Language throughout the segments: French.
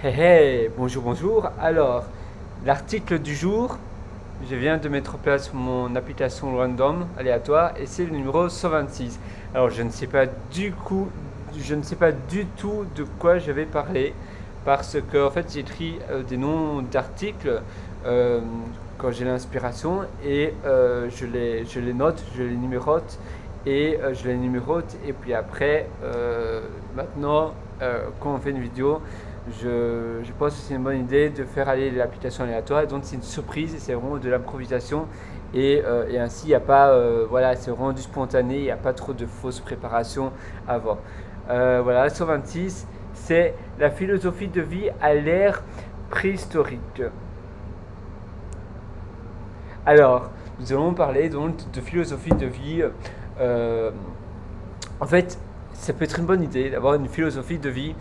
Hey, hey, bonjour, bonjour. Alors, l'article du jour, je viens de mettre en place mon application random aléatoire et c'est le numéro 126. Alors, je ne sais pas du tout de quoi je vais parler parce que en fait, j'écris des noms d'articles euh, quand j'ai l'inspiration et je les note, je les numérote et puis après, maintenant, quand on fait une vidéo, je pense que c'est une bonne idée de faire aller l'application aléatoire. Donc c'est une surprise, c'est vraiment de l'improvisation. Et ainsi, il n'y a pas, voilà, c'est vraiment du spontané, il n'y a pas trop de fausses préparations avant. Voilà, 126, c'est la philosophie de vie à l'ère préhistorique. Alors, nous allons parler donc de philosophie de vie. Euh, En fait, ça peut être une bonne idée d'avoir une philosophie de vie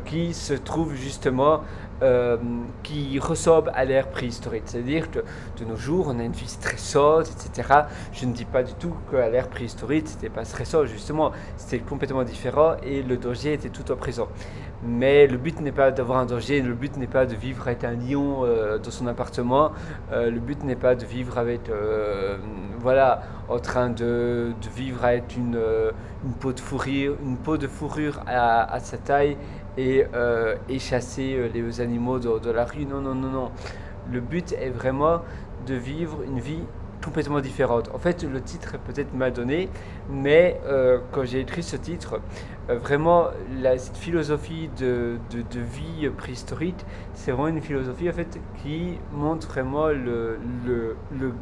qui se trouve justement, euh, qui ressemble à l'ère préhistorique. C'est-à-dire que de nos jours, on a une vie stressante, etc. Je ne dis pas du tout qu'à l'ère préhistorique, c'était pas stressant, justement, c'était complètement différent et le danger était tout au présent. Mais le but n'est pas d'avoir un danger, le but n'est pas de vivre avec un lion dans son appartement, le but n'est pas de vivre avec, voilà, en train de vivre avec une peau de fourrure à sa taille et chasser les animaux de la rue. Non, non, non, non. Le but est vraiment de vivre une vie complètement différente. En fait, le titre est peut-être mal donné, mais quand j'ai écrit ce titre, vraiment, cette philosophie de vie préhistorique, c'est vraiment une philosophie en fait, qui montre vraiment le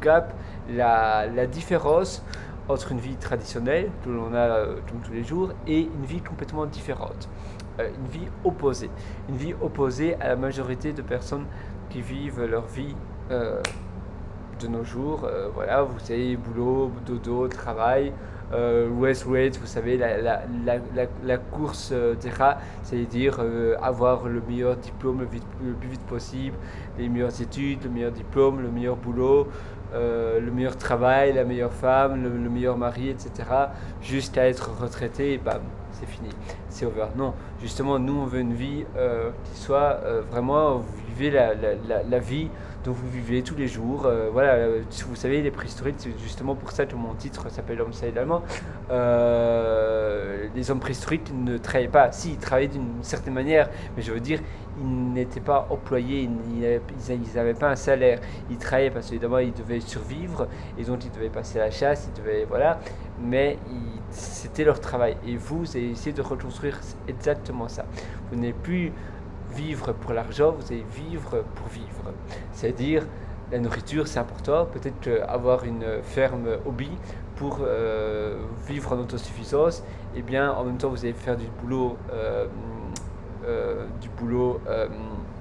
gap, la différence entre une vie traditionnelle que l'on a comme tous les jours et une vie complètement différente, une vie opposée. Une vie opposée à la majorité de personnes qui vivent leur vie de nos jours. Voilà, vous savez, boulot, dodo, travail, West, vous savez, la course des rats, c'est-à-dire avoir le meilleur diplôme le plus vite possible, les meilleures études, le meilleur diplôme, le meilleur boulot, le meilleur travail, la meilleure femme, le meilleur mari, etc. Jusqu'à être retraité et bam, c'est fini, c'est over. Non, justement, nous, on veut une vie qui soit vraiment, vous vivez la vie dont vous vivez tous les jours. Voilà, vous savez, les préhistoriques, c'est justement pour ça que mon titre s'appelle Homme également. Les hommes préhistoriques ne travaillaient pas. Si, ils travaillaient d'une certaine manière, mais je veux dire, ils n'étaient pas employés, ils n'avaient pas un salaire. Ils travaillaient parce qu'évidemment, ils devaient survivre, et donc ils devaient passer à la chasse, ils devaient, voilà, mais c'était leur travail. Et vous allez essayer de reconstruire exactement ça. Vous n'êtes plus vivre pour l'argent, vous allez vivre pour vivre. C'est-à-dire, la nourriture, c'est important. Peut-être qu'avoir une ferme hobby pour vivre en autosuffisance, et bien, en même temps, vous allez faire du boulot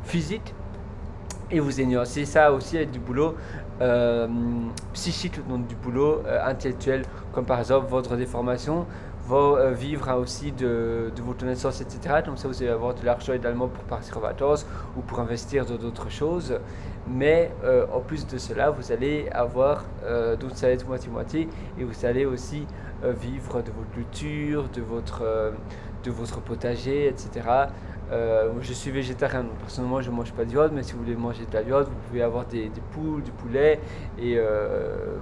physique, et vous allez nuancer ça aussi avec du boulot euh, psychique, donc du boulot intellectuel, comme par exemple vendre des formations, vivre aussi de vos connaissances, etc. Comme ça, vous allez avoir de l'argent également pour partir en vacances ou pour investir dans d'autres choses. Mais en plus de cela, vous allez avoir, donc ça va être moitié-moitié, et vous allez aussi vivre de votre culture, de votre potager, etc. Je suis végétarien, donc personnellement je ne mange pas de viande, mais si vous voulez manger de la viande, vous pouvez avoir des poules, du poulet, et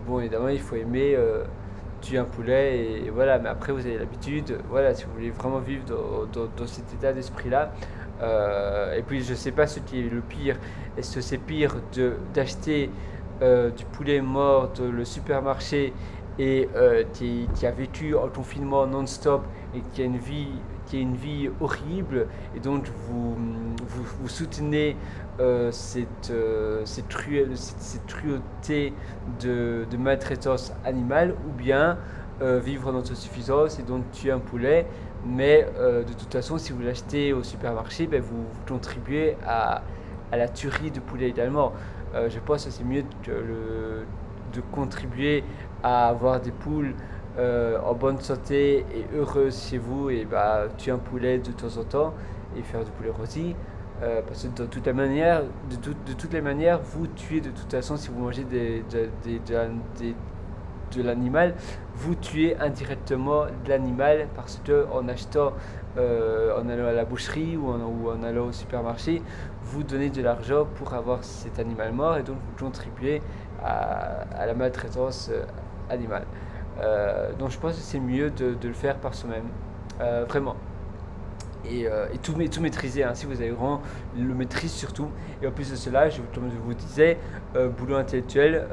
bon, évidemment, il faut aimer tuer un poulet, et voilà, mais après vous avez l'habitude, voilà, si vous voulez vraiment vivre dans cet état d'esprit-là. Et puis je ne sais pas ce qui est le pire, est-ce que c'est pire d'acheter du poulet mort dans le supermarché et qui a vécu en confinement non-stop et qui a une vie horrible, et donc vous soutenez cette cruauté de maltraitance animale, ou bien vivre en autosuffisance et donc tuer un poulet, mais de toute façon, si vous l'achetez au supermarché, ben vous contribuez à la tuerie de poulet également. Je pense que c'est mieux de contribuer à avoir des poules en bonne santé et heureuses chez vous, et bah, tuer un poulet de temps en temps et faire du poulet rôti. Parce que de toutes les manières, vous tuez de toute façon si vous mangez des de l'animal, vous tuez indirectement l'animal parce que en achetant, en allant à la boucherie ou en allant au supermarché, vous donnez de l'argent pour avoir cet animal mort et donc vous contribuez à la maltraitance animale. Donc je pense que c'est mieux de le faire par soi-même, vraiment. Et tout maîtriser, hein, si vous avez vraiment le maîtrise surtout. Et en plus de cela, comme je vous disais, boulot intellectuel,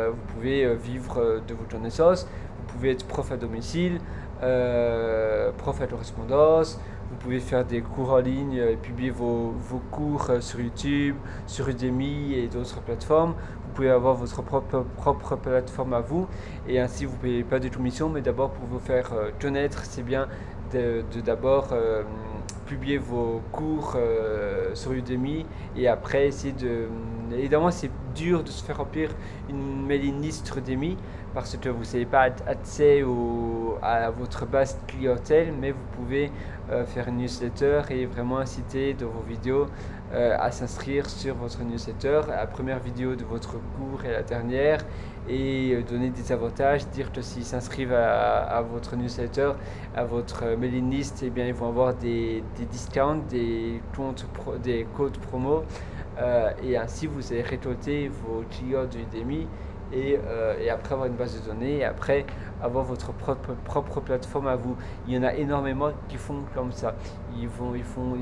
vous pouvez vivre de votre connaissance, vous pouvez être prof à domicile, prof à correspondance, vous pouvez faire des cours en ligne et publier vos cours sur YouTube, sur Udemy et d'autres plateformes. Vous pouvez avoir votre propre plateforme à vous et ainsi vous ne payez pas de commission, mais d'abord pour vous faire connaître, c'est bien de d'abord publier vos cours sur Udemy et après essayer de... Évidemment, c'est dur de se faire remplir une mailing list Udemy parce que vous n'avez pas accès à votre base clientèle, mais vous pouvez faire une newsletter et vraiment inciter dans vos vidéos à s'inscrire sur votre newsletter, la première vidéo de votre cours et la dernière, et donner des avantages, dire que s'ils s'inscrivent à votre newsletter, à votre mailing list, eh bien, ils vont avoir des discounts, des codes promo, et ainsi vous allez récolter vos clients de Udemy et après avoir une base de données et après avoir votre propre plateforme à vous. Il y en a énormément qui font comme ça. Ils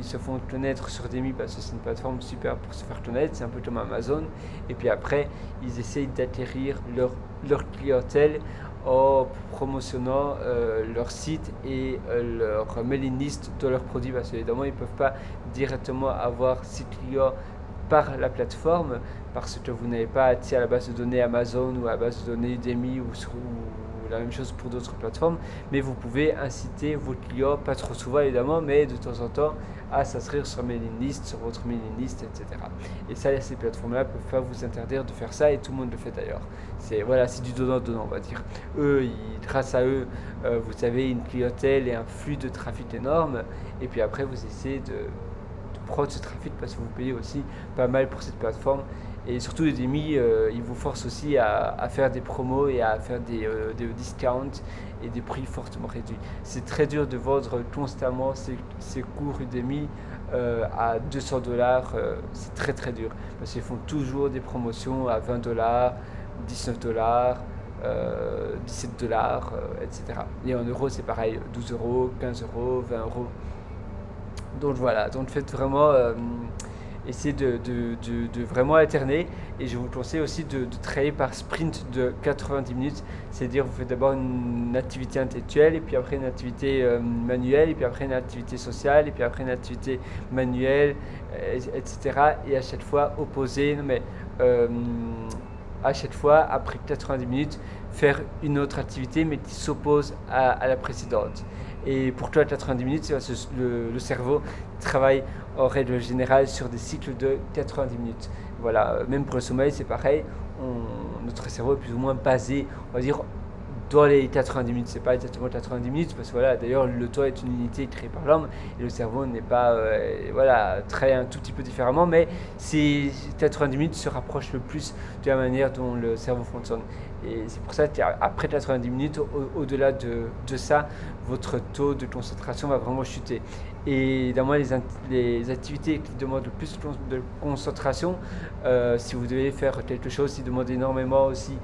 se font connaître sur Udemy parce que c'est une plateforme super pour se faire connaître, c'est un peu comme Amazon. Et puis après, ils essayent d'acquérir leur clientèle en promotionnant leur site et leur mailing list de leurs produits parce qu'évidemment, ils ne peuvent pas directement avoir ces clients par la plateforme parce que vous n'avez pas accès à la base de données Amazon ou à la base de données Udemy ou la même chose pour d'autres plateformes, mais vous pouvez inciter vos clients, pas trop souvent évidemment, mais de temps en temps, à s'inscrire sur mailing list, sur votre mailing list, etc. Et ça, ces plateformes-là ne peuvent pas vous interdire de faire ça, et tout le monde le fait d'ailleurs. C'est du donnant-donnant, on va dire. Grâce à eux, vous avez une clientèle et un flux de trafic énorme, et puis après, vous essayez de prendre ce trafic parce que vous payez aussi pas mal pour cette plateforme. Et surtout Udemy, ils vous forcent aussi à faire des promos et à faire des discounts et des prix fortement réduits. C'est très dur de vendre constamment ces cours Udemy à 200$. C'est très très dur parce qu'ils font toujours des promotions à 20$, 19$, 17$, etc. Et en euros, c'est pareil, 12€, 15€, 20€. Donc voilà, donc faites vraiment... essayez de vraiment alterner et je vous conseille aussi de travailler par sprint de 90 minutes, c'est-à-dire vous faites d'abord une activité intellectuelle et puis après une activité manuelle et puis après une activité sociale et puis après une activité manuelle, etc. Et à chaque fois opposer, à chaque fois après 90 minutes faire une autre activité mais qui s'oppose à la précédente. Et pour toi, 90 minutes, c'est parce que le cerveau travaille en règle générale sur des cycles de 90 minutes. Voilà, même pour le sommeil, c'est pareil. Notre cerveau est plus ou moins basé, on va dire, dans les 90 minutes. C'est pas exactement 90 minutes, parce que voilà, d'ailleurs, le temps est une unité créée par l'homme, et le cerveau n'est pas, travaille un tout petit peu différemment, mais ces 90 minutes se rapprochent le plus de la manière dont le cerveau fonctionne. Et c'est pour ça qu'après 90 minutes, au-delà de ça, votre taux de concentration va vraiment chuter. Et évidemment, les activités qui demandent le plus de concentration, si vous devez faire quelque chose qui demande énormément aussi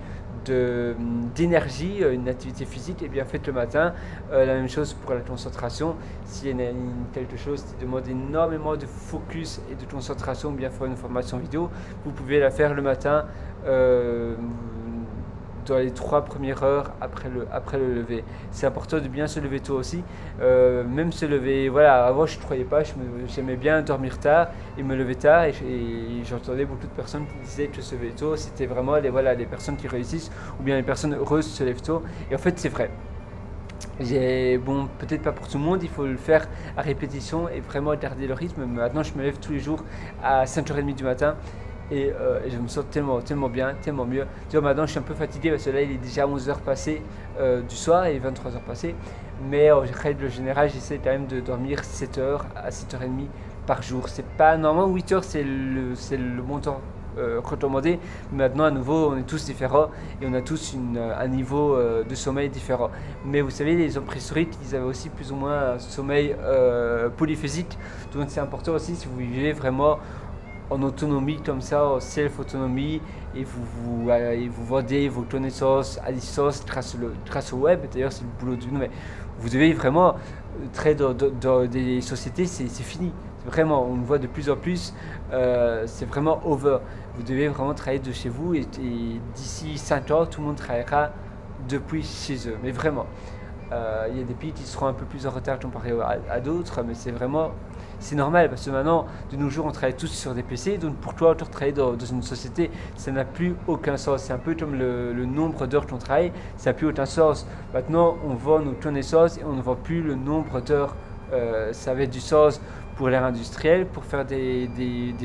d'énergie, une activité physique, et bien faites le matin. La même chose pour la concentration. S'il y a quelque chose qui demande énormément de focus et de concentration, ou bien faire une formation vidéo, vous pouvez la faire le matin. Dans les 3 premières heures après le lever. C'est important de bien se lever tôt aussi. Même se lever, voilà, avant je ne croyais pas, j'aimais bien dormir tard et me lever tard et j'entendais beaucoup de personnes qui disaient que se lever tôt, c'était vraiment les personnes qui réussissent ou bien les personnes heureuses se lèvent tôt. Et en fait c'est vrai. Bon, peut-être pas pour tout le monde, il faut le faire à répétition et vraiment garder le rythme. Maintenant je me lève tous les jours à 5h30 du matin. Et je me sens tellement bien, tellement mieux. Maintenant je suis un peu fatigué parce que là il est déjà 11h passées du soir et 23h passées. Mais en règle générale, j'essaie quand même de dormir 7h à 7h30 par jour. C'est pas normalement 8h, c'est le bon temps recommandé. Maintenant, à nouveau, on est tous différents et on a tous un niveau de sommeil différent. Mais vous savez, les hommes préhistoriques, ils avaient aussi plus ou moins un sommeil polyphésique. Donc c'est important aussi si vous vivez vraiment en autonomie comme ça, en self-autonomie, et vous vendez vos connaissances à distance grâce au web. D'ailleurs, c'est le boulot de nous, mais vous devez vraiment travailler dans des sociétés, c'est fini. Vraiment, on le voit de plus en plus, c'est vraiment over. Vous devez vraiment travailler de chez vous et d'ici 5 ans, tout le monde travaillera depuis chez eux. Mais vraiment, il y a des pays qui seront un peu plus en retard comparé à d'autres, mais c'est normal parce que maintenant, de nos jours, on travaille tous sur des PC. Donc pour toi, de travailler dans une société, ça n'a plus aucun sens. C'est un peu comme le nombre d'heures qu'on travaille, ça n'a plus aucun sens. Maintenant, on vend nos connaissances et on ne vend plus le nombre d'heures. Ça avait du sens pour l'ère industrielle, pour faire des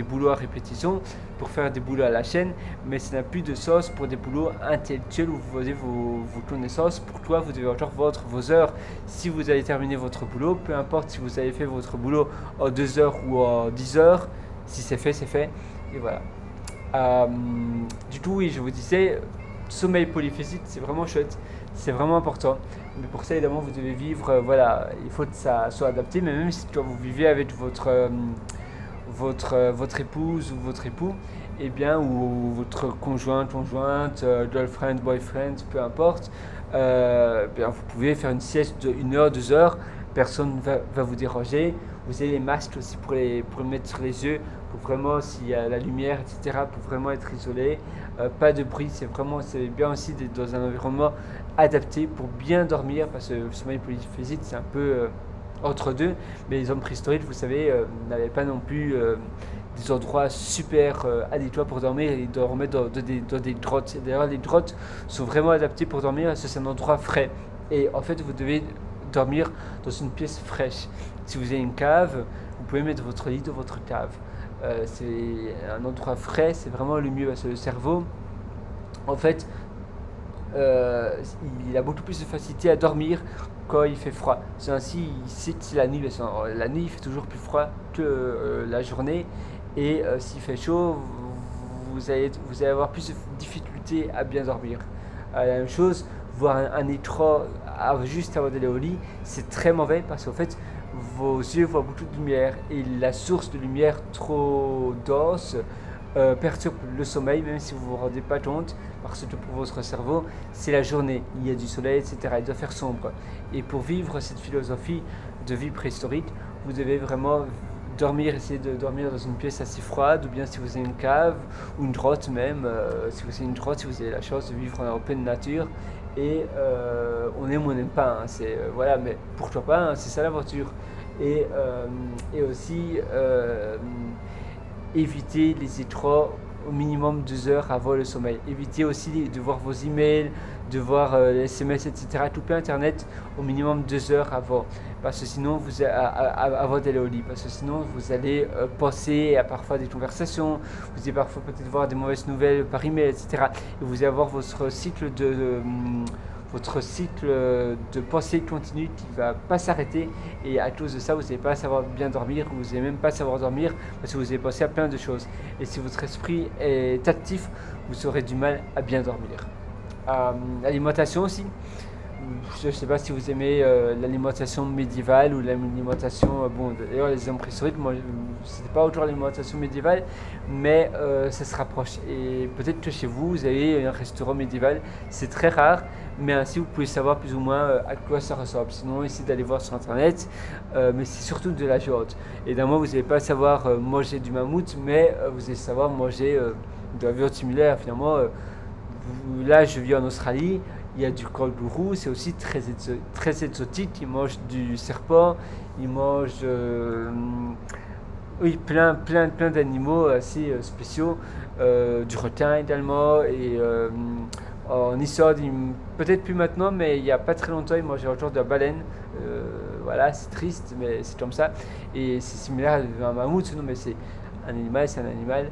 boulots à répétition, pour faire des boulots à la chaîne, mais ça n'a plus de sens pour des boulots intellectuels où vous vendez vos connaissances. Pour toi, vous devez encore vendre vos heures. Si vous avez terminé votre boulot, peu importe si vous avez fait votre boulot en 2 heures ou en 10 heures, si c'est fait, c'est fait. Et voilà. Du coup, oui, je vous disais, sommeil polyphésique, c'est vraiment chouette, c'est vraiment important. Mais pour ça, évidemment, vous devez vivre, voilà, il faut que ça soit adapté, mais même si vous vivez avec votre épouse ou votre époux, eh bien, ou votre conjointe, girlfriend, boyfriend, peu importe, bien, vous pouvez faire une sieste de 1 heure, 2 heures, personne ne va vous déranger. Vous avez les masques aussi pour le mettre sur les yeux, pour vraiment, s'il y a la lumière, etc., pour vraiment être isolé. Pas de bruit, c'est bien aussi d'être dans un environnement adapté pour bien dormir, parce que le sommeil polyphésique, c'est un peu entre deux. Mais les hommes préhistoriques, vous savez, n'avaient pas non plus des endroits super adéquats pour dormir. Ils dormaient dans des grottes. D'ailleurs, les grottes sont vraiment adaptées pour dormir parce que c'est un endroit frais. Et en fait, vous devez dormir dans une pièce fraîche. Si vous avez une cave, vous pouvez mettre votre lit dans votre cave. C'est un endroit frais, c'est vraiment le mieux parce que le cerveau, en fait, il a beaucoup plus de facilité à dormir quand il fait froid. C'est ainsi, c'est la nuit, la nuit il fait toujours plus froid que la journée, et s'il fait chaud, vous allez avoir plus de difficultés à bien dormir. La même chose, voir un écran juste avant d'aller au lit, c'est très mauvais parce qu'en fait, vos yeux voient beaucoup de lumière et la source de lumière trop dense perturbe le sommeil, même si vous ne vous rendez pas compte, parce que pour votre cerveau, c'est la journée, il y a du soleil, etc. Il doit faire sombre. Et pour vivre cette philosophie de vie préhistorique, vous devez vraiment essayer de dormir dans une pièce assez froide, ou bien si vous avez une cave, ou une grotte même, si vous avez une grotte, si vous avez la chance de vivre en pleine nature. Et on aime ou on n'aime pas, hein, voilà, mais pourquoi pas, hein, c'est ça l'aventure. Et aussi éviter les écrans au minimum 2 heures avant le sommeil. Évitez aussi de voir vos emails, de voir les SMS, etc. Tout plein Internet au minimum 2 heures avant. Parce que sinon, avant d'aller au lit. Parce que sinon, vous allez penser à parfois des conversations, vous allez parfois peut-être voir des mauvaises nouvelles par email, etc. Et vous allez avoir votre cycle de pensée continue qui ne va pas s'arrêter, et à cause de ça vous n'allez pas savoir bien dormir, vous n'allez même pas savoir dormir parce que vous allez penser à plein de choses, et si votre esprit est actif, vous aurez du mal à bien dormir. L'alimentation aussi, je ne sais pas si vous aimez l'alimentation médiévale ou l'alimentation, bon d'ailleurs les hommes préhistoriques, moi c'était pas autour de l'alimentation médiévale, mais ça se rapproche, et peut-être que chez vous, vous avez un restaurant médiéval, c'est très rare, mais ainsi vous pouvez savoir plus ou moins à quoi ça ressemble. Sinon, essayez d'aller voir sur internet, mais c'est surtout de la viande. Évidemment, vous n'allez pas savoir manger du mammouth, mais vous allez savoir manger de la viande similaire. Finalement, là je vis en Australie, il y a du kangourou, c'est aussi très exotique. Ils mangent du serpent, ils mangent oui, plein d'animaux assez spéciaux, du requin également, et en Islande, peut-être plus maintenant, mais il n'y a pas très longtemps, ils mangeaient encore de la baleine. Voilà, c'est triste, mais c'est comme ça. Et c'est similaire à un mammouth, non, mais c'est un animal.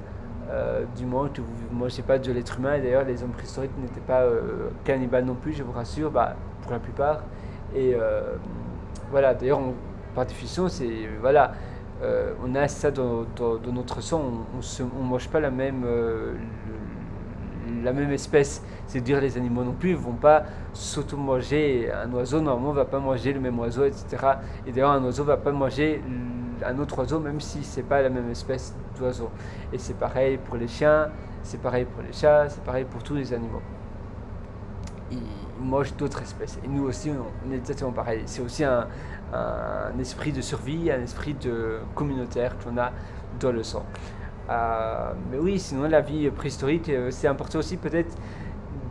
Du moment que vous ne mangez pas de l'être humain. Et d'ailleurs, les hommes préhistoriques n'étaient pas cannibales non plus, je vous rassure, pour la plupart. Et voilà, d'ailleurs, par définition, c'est voilà, on a ça dans notre sang, on mange pas la même espèce. C'est-à-dire les animaux non plus, ils vont pas s'auto-manger. Un oiseau, normalement, va pas manger le même oiseau, etc. Et d'ailleurs, un oiseau va pas manger un autre oiseau, même si c'est pas la même espèce d'oiseau. Et c'est pareil pour les chiens, c'est pareil pour les chats, c'est pareil pour tous les animaux. Ils mangent d'autres espèces. Et nous aussi, on est exactement pareil. C'est aussi un esprit de survie, un esprit de communautaire qu'on a dans le sang. Mais oui, sinon la vie préhistorique, c'est important aussi peut-être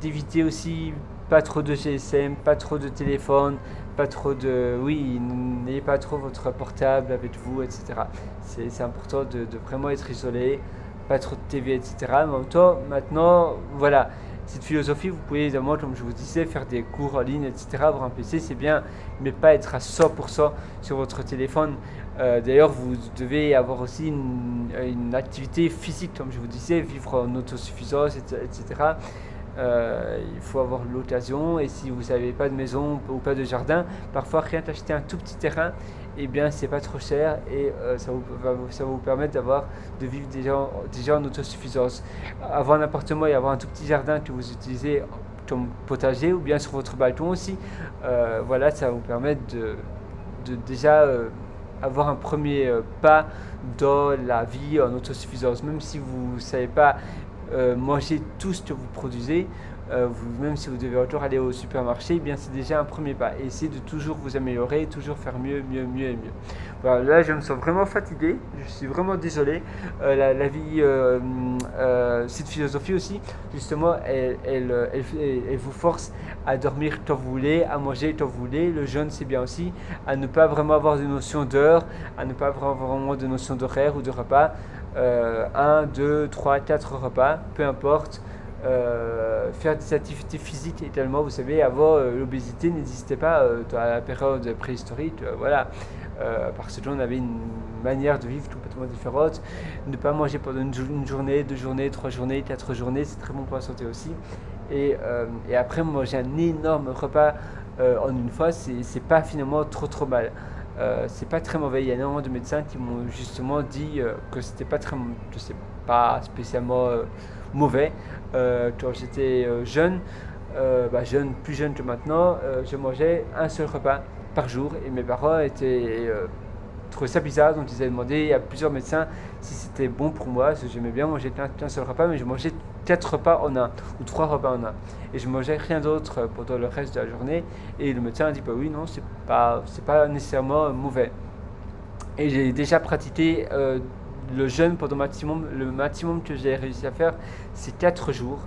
d'éviter aussi pas trop de GSM, pas trop de téléphone, pas trop de... Oui, n'ayez pas trop votre portable avec vous, etc. C'est important de vraiment être isolé, pas trop de TV, etc. Mais en même temps, maintenant, voilà, cette philosophie, vous pouvez évidemment, comme je vous disais, faire des cours en ligne, etc. Avoir un PC, c'est bien, mais pas être à 100% sur votre téléphone. D'ailleurs, vous devez avoir aussi une activité physique, comme je vous disais, vivre en autosuffisance, etc. Il faut avoir l'occasion, et si vous n'avez pas de maison ou pas de jardin, parfois rien qu'acheter un tout petit terrain, eh bien c'est pas trop cher, et ça va vous permettre de vivre déjà en autosuffisance. Avoir un appartement et avoir un tout petit jardin que vous utilisez comme potager ou bien sur votre balcon aussi, voilà, ça va vous permettre de déjà avoir un premier pas dans la vie en autosuffisance. Même si vous ne savez pas manger tout ce que vous produisez, même si vous devez encore aller au supermarché, eh bien c'est déjà un premier pas. Et essayez de toujours vous améliorer, toujours faire mieux, mieux, mieux et mieux. Voilà, là je me sens vraiment fatigué, je suis vraiment désolé. La vie, cette philosophie aussi, justement, elle vous force à dormir quand vous voulez, à manger quand vous voulez. Le jeûne, c'est bien aussi, à ne pas vraiment avoir de notion d'heure, à ne pas avoir vraiment de notion d'horaire ou de repas. 1, 2, 3, 4 repas, peu importe. Faire des activités physiques également. Vous savez, avant, l'obésité n'existait pas dans la période préhistorique. Voilà. Parce qu'on avait une manière de vivre complètement différente. Ne pas manger pendant une journée, 2 journées, 3 journées, 4 journées, c'est très bon pour la santé aussi. Et après, manger un énorme repas en une fois, c'est pas finalement trop mal. C'est pas très mauvais. Il y a énormément de médecins qui m'ont justement dit que c'était pas que c'est pas spécialement mauvais. Quand j'étais jeune, plus jeune que maintenant, je mangeais un seul repas par jour, et mes parents trouvaient ça bizarre, donc ils avaient demandé à plusieurs médecins si c'était bon pour moi, parce que j'aimais bien manger qu'un seul repas, mais je mangeais 4 repas en un, ou 3 repas en un, et je mangeais rien d'autre pendant le reste de la journée. Et le médecin a dit bah oui, non, c'est pas nécessairement mauvais. Et j'ai déjà pratiqué le jeûne pendant le maximum que j'ai réussi à faire, c'est 4 jours.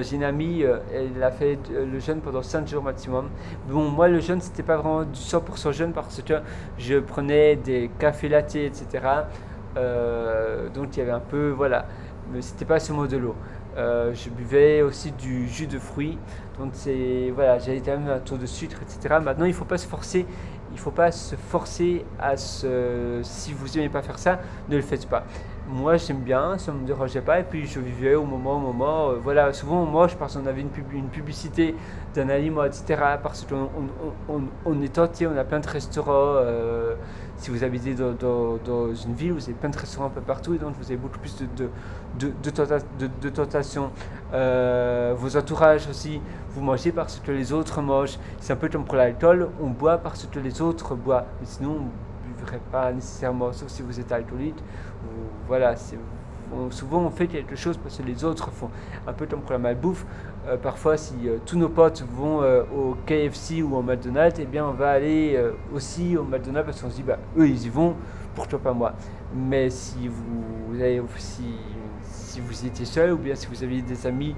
J'ai une amie, elle a fait le jeûne pendant 5 jours maximum. Bon, moi, le jeûne, c'était pas vraiment du 100% jeûne, parce que je prenais des cafés latte, etc. Donc, il y avait un peu, voilà. Mais c'était pas seulement de l'eau. Je buvais aussi du jus de fruits. Donc, voilà, j'avais quand même un taux de sucre, etc. Maintenant, il faut pas se forcer. Il ne faut pas se forcer si vous n'aimez pas faire ça, ne le faites pas. Moi, j'aime bien, ça ne me dérangeait pas, et puis je vivais au moment. Voilà, souvent on mange parce qu'on avait une publicité d'un aliment, etc. Parce qu'on est tenté, on a plein de restaurants. Si vous habitez dans une ville, vous avez plein de restaurants un peu partout, et donc vous avez beaucoup plus de tentations. Vos entourages aussi, vous mangez parce que les autres mangent. C'est un peu comme pour l'alcool, on boit parce que les autres boivent. Mais sinon, on ne buvrait pas nécessairement, sauf si vous êtes alcoolique. Voilà, souvent on fait quelque chose parce que les autres font. Un peu comme pour la malbouffe. Parfois, si tous nos potes vont au KFC ou au McDonald's, eh bien on va aller aussi au McDonald's, parce qu'on se dit, bah, eux ils y vont, pourquoi pas moi. Mais si vous étiez seul, ou bien si vous aviez des amis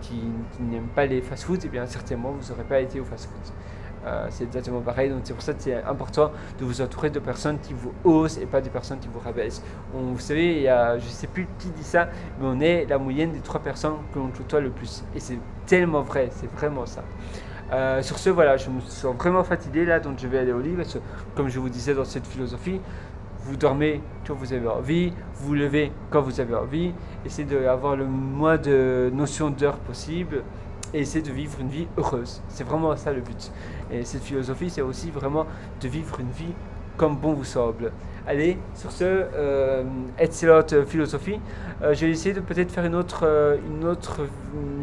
qui n'aiment pas les fast-foods, eh bien certainement vous n'aurez pas été au fast-food. C'est exactement pareil, donc c'est pour ça que c'est important de vous entourer de personnes qui vous osent et pas des personnes qui vous rabaissent. Vous savez, je ne sais plus qui dit ça, mais on est la moyenne des 3 personnes que l'on côtoie le plus. Et c'est tellement vrai, c'est vraiment ça. Sur ce, voilà, je me sens vraiment fatigué là, donc je vais aller au lit, parce que comme je vous disais dans cette philosophie, vous dormez quand vous avez envie, vous vous levez quand vous avez envie, essayez d'avoir le moins de notions d'heure possible, et essayer de vivre une vie heureuse. C'est vraiment ça le but. Et cette philosophie, c'est aussi vraiment de vivre une vie comme bon vous semble. Allez, sur ce, excellente philosophie. Je vais essayer de peut-être faire une autre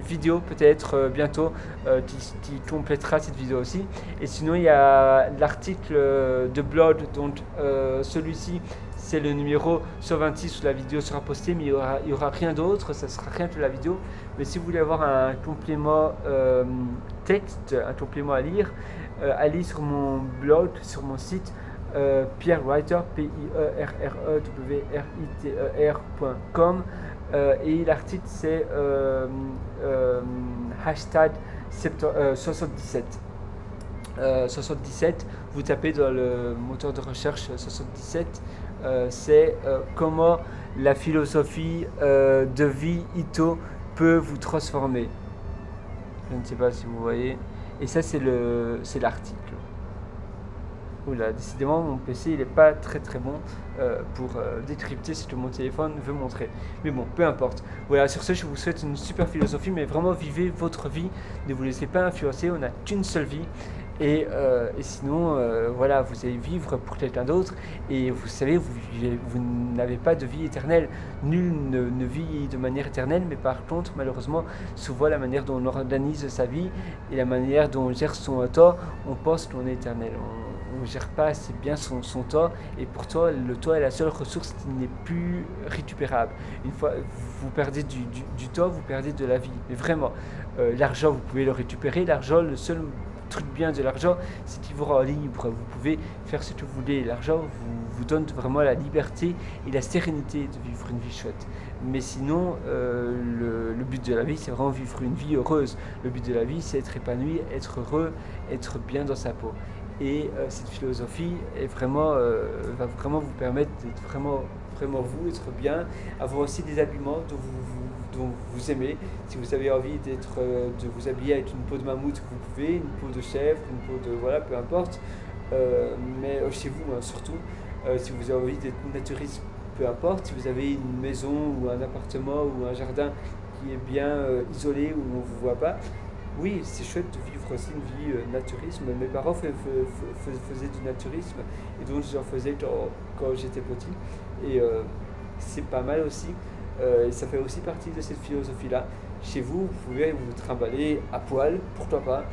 vidéo, peut-être bientôt, qui complétera cette vidéo aussi. Et sinon, il y a l'article de blog, donc celui-ci, c'est le numéro 126 où la vidéo sera postée, mais il y aura rien d'autre, ça sera rien que la vidéo. Mais si vous voulez avoir un complément texte, un complément à lire, allez sur mon blog, sur mon site, Pierre Writer, pierrewriter.com, et l'article c'est hashtag 77. 77, vous tapez dans le moteur de recherche 77, c'est comment la philosophie de vie Ito peut vous transformer. Je ne sais pas si vous voyez. Et ça, c'est l'article. Oula, décidément, mon PC, il n'est pas très très bon pour décrypter ce que mon téléphone veut montrer. Mais bon, peu importe. Voilà, sur ce, je vous souhaite une super philosophie, mais vraiment, vivez votre vie. Ne vous laissez pas influencer, on n'a qu'une seule vie. Et sinon, voilà, vous allez vivre pour quelqu'un d'autre. Et vous savez, vous n'avez pas de vie éternelle. Nul ne vit de manière éternelle. Mais par contre, malheureusement, souvent la manière dont on organise sa vie et la manière dont on gère son temps, on pense qu'on est éternel. On ne gère pas assez bien son temps. Et pourtant, le temps est la seule ressource qui n'est plus récupérable. Une fois vous perdez du temps, vous perdez de la vie. Mais vraiment, l'argent, vous pouvez le récupérer. L'argent, le seul truc bien de l'argent, c'est qu'il vous rend libre. Vous pouvez faire ce que vous voulez. L'argent vous donne vraiment la liberté et la sérénité de vivre une vie chouette. Mais sinon, le but de la vie, c'est vraiment vivre une vie heureuse. Le but de la vie, c'est être épanoui, être heureux, être bien dans sa peau. Et cette philosophie va vraiment vous permettre d'être vraiment vous, être bien, avoir aussi des habillements dont vous aimez. Si vous avez envie de vous habiller avec une peau de mammouth, vous pouvez, une peau de chèvre, une peau de voilà, peu importe. Mais chez vous, hein, surtout, si vous avez envie d'être naturiste, peu importe. Si vous avez une maison ou un appartement ou un jardin qui est bien isolé où on ne vous voit pas, oui, c'est chouette de vivre aussi une vie naturisme. Mes parents faisaient du naturisme et donc j'en faisais quand j'étais petit. Et c'est pas mal aussi. Et ça fait aussi partie de cette philosophie-là. Chez vous, vous pouvez vous trimballer à poil, pourquoi pas,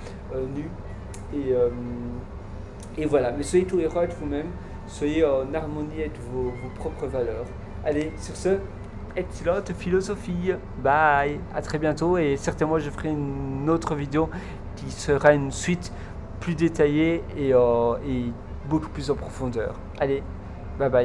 nu. Et voilà, mais soyez tous héros avec vous-même, soyez en harmonie avec vos propres valeurs. Allez, sur ce, excellente philosophie. Bye, à très bientôt et certainement je ferai une autre vidéo qui sera une suite plus détaillée et beaucoup plus en profondeur. Allez, bye bye.